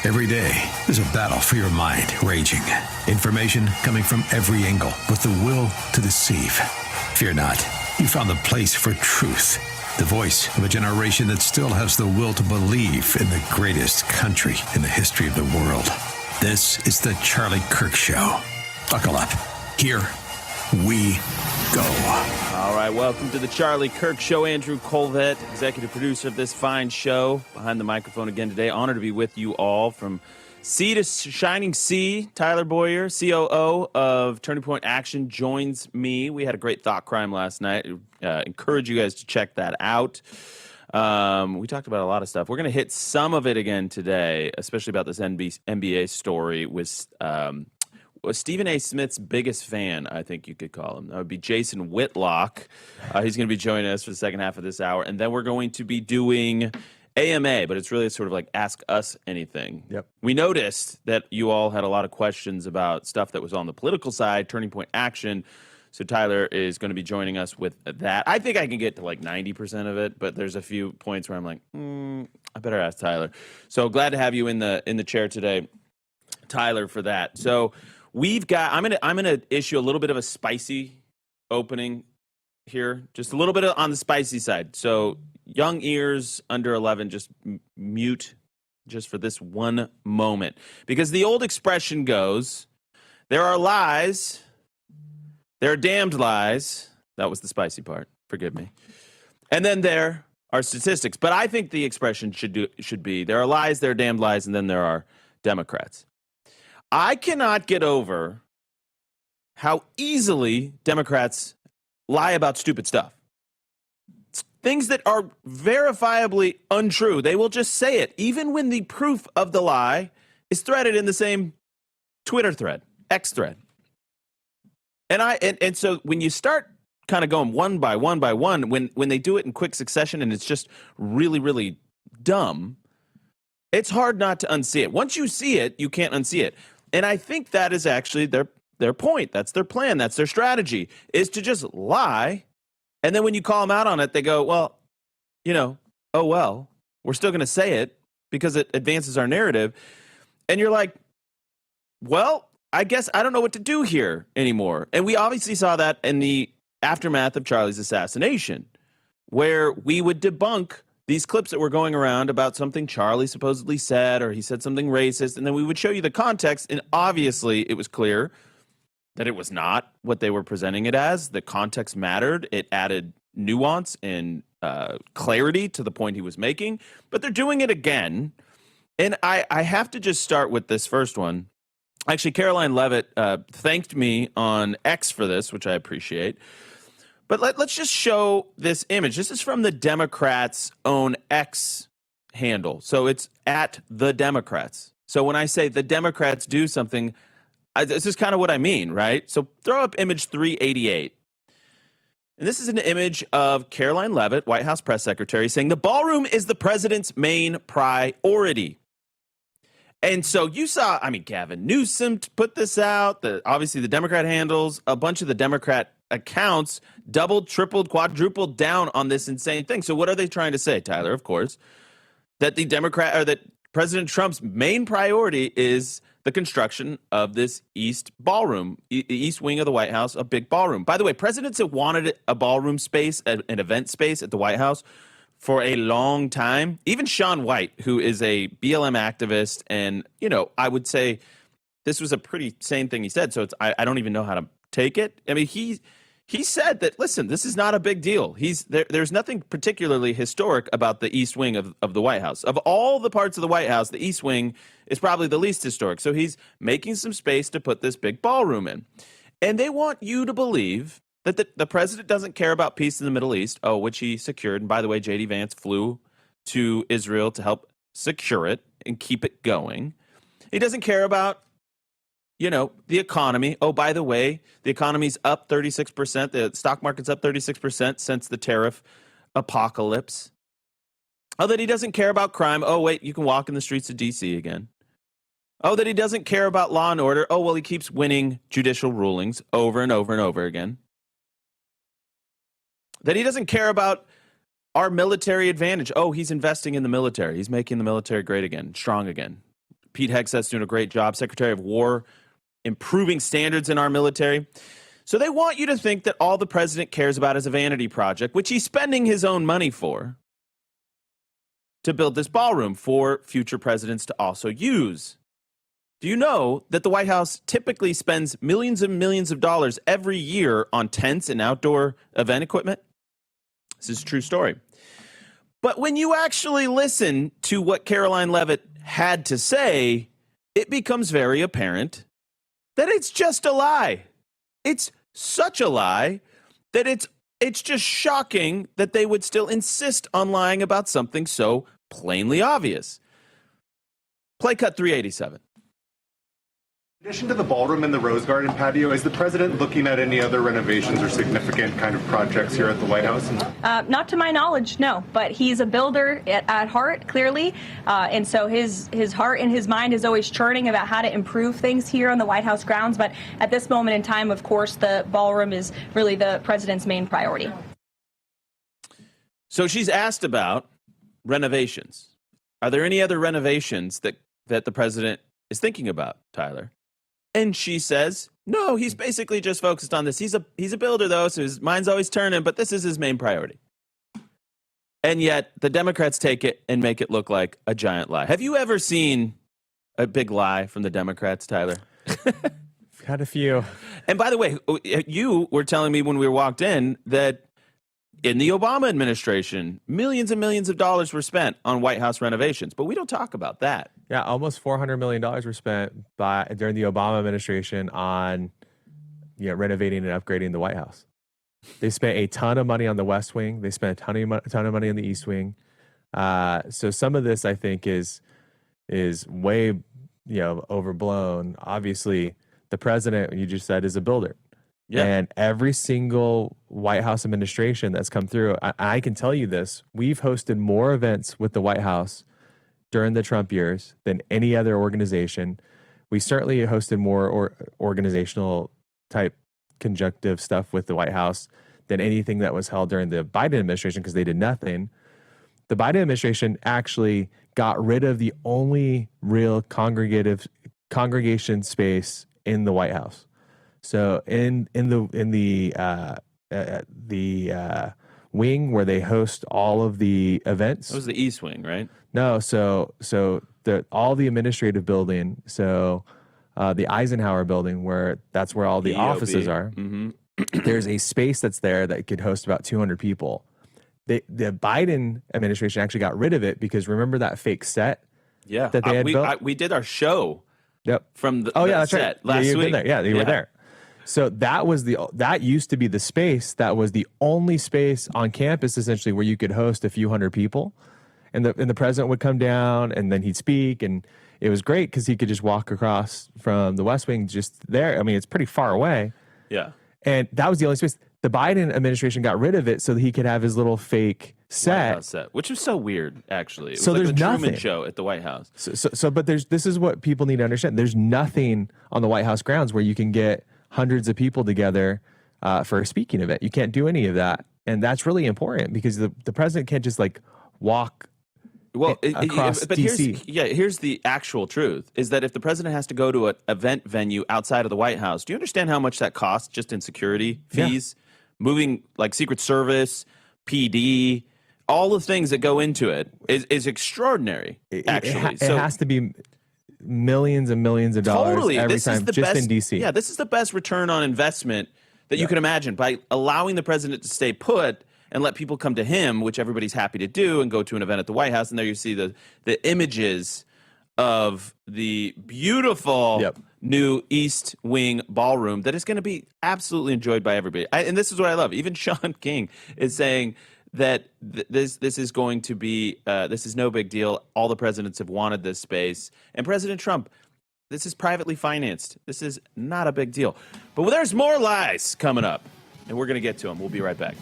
Every day, there's a battle for your mind raging. Information coming from every angle with the will to deceive. Fear not. You found the place for truth. The voice of a generation that still has the will to believe in the greatest country in the history of the world. This is the Charlie Kirk Show. Buckle up. Here we go. All right, welcome to the Charlie Kirk Show. Andrew Colvett, executive producer of this fine show, behind the microphone again today. Honored to be with you all from sea to shining sea. Tyler Boyer, COO of Turning Point Action, joins me. We had a great thought crime last night. Encourage you guys to check that out. We talked about a lot of stuff. We're going to hit some of it again today, especially about this NBA story with Stephen A. Smith's biggest fan, I think you could call him. That would be Jason Whitlock. He's going to be joining us for the second half of this hour. And then we're going to be doing AMA, but it's really sort of like Ask Us Anything. Yep. We noticed that you all had a lot of questions about stuff that was on the political side, Turning Point Action. So Tyler is going to be joining us with that. I think I can get to like 90% of it, but there's a few points where I'm like, I better ask Tyler. So glad to have you in the chair today, Tyler, for that. So we've got. I'm gonna issue a little bit of a spicy opening here, just a little bit on the spicy side. So young ears under 11, just mute just for this one moment, because the old expression goes, "There are lies, there are damned lies." That was the spicy part. Forgive me. And then there are statistics, but I think the expression should be, "There are lies, there are damned lies, and then there are Democrats." I cannot get over how easily Democrats lie about stupid stuff. Things that are verifiably untrue. They will just say it, even when the proof of the lie is threaded in the same Twitter thread, X thread. And so when you start kind of going one by one by one, when they do it in quick succession and it's just really, really dumb, it's hard not to unsee it. Once you see it, you can't unsee it. And I think that is actually their point. That's their plan. That's their strategy, is to just lie. And then when you call them out on it, they go, well, oh, well, we're still going to say it because it advances our narrative. And you're like, well, I guess I don't know what to do here anymore. And we obviously saw that in the aftermath of Charlie's assassination, where we would debunk these clips that were going around about something Charlie supposedly said, or he said something racist, and then we would show you the context, and obviously it was clear that it was not what they were presenting it as. The context mattered. It added nuance and clarity to the point he was making, but they're doing it again. And I have to just start with this first one. Actually, Caroline Leavitt thanked me on X for this, which I appreciate. But let's just show this image. This is from the Democrats' own X handle. So it's at the Democrats. So when I say the Democrats do something, this is kind of what I mean, right? So throw up image 388. And this is an image of Caroline Leavitt, White House press secretary, saying the ballroom is the president's main priority. And so you saw, Gavin Newsom put this out. Obviously, the Democrat handles, a bunch of the Democrat accounts doubled, tripled, quadrupled down on this insane thing. So what are they trying to say, Tyler? Of course, that that President Trump's main priority is the construction of this East Ballroom, East Wing of the White House, a big ballroom. By the way, presidents have wanted a ballroom space, an event space at the White House for a long time. Even Shaun White, who is a BLM activist, and, I would say this was a pretty sane thing he said, so I don't even know how to take it. He said that, listen, this is not a big deal. There's nothing particularly historic about the East Wing of the White House. Of all the parts of the White House, the East Wing is probably the least historic. So he's making some space to put this big ballroom in. And they want you to believe that the president doesn't care about peace in the Middle East, which he secured. And by the way, J.D. Vance flew to Israel to help secure it and keep it going. He doesn't care about the economy. Oh, by the way, the economy's up 36%. The stock market's up 36% since the tariff apocalypse. Oh, that he doesn't care about crime. Oh, wait, you can walk in the streets of D.C. again. Oh, that he doesn't care about law and order. Oh, well, he keeps winning judicial rulings over and over and over again. That he doesn't care about our military advantage. Oh, he's investing in the military. He's making the military great again, strong again. Pete Hegseth's doing a great job. Secretary of War, improving standards in our military. So they want you to think that all the president cares about is a vanity project, which he's spending his own money for, to build this ballroom for future presidents to also use. Do you know that the White House typically spends millions and millions of dollars every year on tents and outdoor event equipment? This is a true story. But when you actually listen to what Caroline Leavitt had to say, it becomes very apparent that it's just a lie. It's such a lie that it's just shocking that they would still insist on lying about something so plainly obvious. Play cut 387. In addition to the ballroom and the Rose Garden patio, is the president looking at any other renovations or significant kind of projects here at the White House? Not to my knowledge, no. But he's a builder at heart, clearly. And so his heart and his mind is always churning about how to improve things here on the White House grounds. But at this moment in time, of course, the ballroom is really the president's main priority. So she's asked about renovations. Are there any other renovations that the president is thinking about, Tyler? And she says, no, he's basically just focused on this. He's a builder, though, so his mind's always turning, but this is his main priority. And yet the Democrats take it and make it look like a giant lie. Have you ever seen a big lie from the Democrats, Tyler? Had a few. And by the way, you were telling me when we walked in that in the Obama administration, millions and millions of dollars were spent on White House renovations, but we don't talk about that. Yeah, almost $400 million were spent during the Obama administration on renovating and upgrading the White House. They spent a ton of money on the West Wing. They spent a ton of money on the East Wing. So some of this, I think, is way overblown. Obviously, the president, you just said, is a builder. Yeah. And every single White House administration that's come through, I can tell you this, we've hosted more events with the White House during the Trump years than any other organization. We certainly hosted more organizational type conjunctive stuff with the White House than anything that was held during the Biden administration because they did nothing. The Biden administration actually got rid of the only real congregation space in the White House. So in the wing where they host all of the events. That was the East Wing, right? No, so all the administrative building. So the Eisenhower building, that's where all the offices are. Mm-hmm. There's a space that's there that could host about 200 people. The Biden administration actually got rid of it because remember that fake set? Yeah, that they had built. We did our show. Yep. From the that's set right. last you've week. Been there. Yeah, you were there. So that used to be the space that was the only space on campus essentially where you could host a few hundred people, and the president would come down and then he'd speak, and it was great because he could just walk across from the West Wing just there. I mean, it's pretty far away. Yeah, and that was the only space. The Biden administration got rid of it so that he could have his little fake set, which was so weird, actually. It was so like there's the nothing. Truman Show at the White House. But this is what people need to understand. There's nothing on the White House grounds where you can get hundreds of people together for a speaking event. You can't do any of that, and that's really important because the president can't just walk. Across DC. Here's the actual truth: is that if the president has to go to an event venue outside of the White House, do you understand how much that costs just in security fees? Yeah. Moving Secret Service, PD, all the things that go into it is extraordinary, actually. It has to be millions and millions of dollars every time just in D.C. Yeah, this is the best return on investment that you can imagine by allowing the president to stay put and let people come to him, which everybody's happy to do, and go to an event at the White House. And there you see the images of the beautiful new East Wing ballroom that is going to be absolutely enjoyed by everybody. And this is what I love. Even Sean King is saying that this is going to be this is no big deal. All the presidents have wanted this space, and President Trump, this is privately financed. This is not a big deal. But there's more lies coming up, and we're going to get to them. We'll be right back.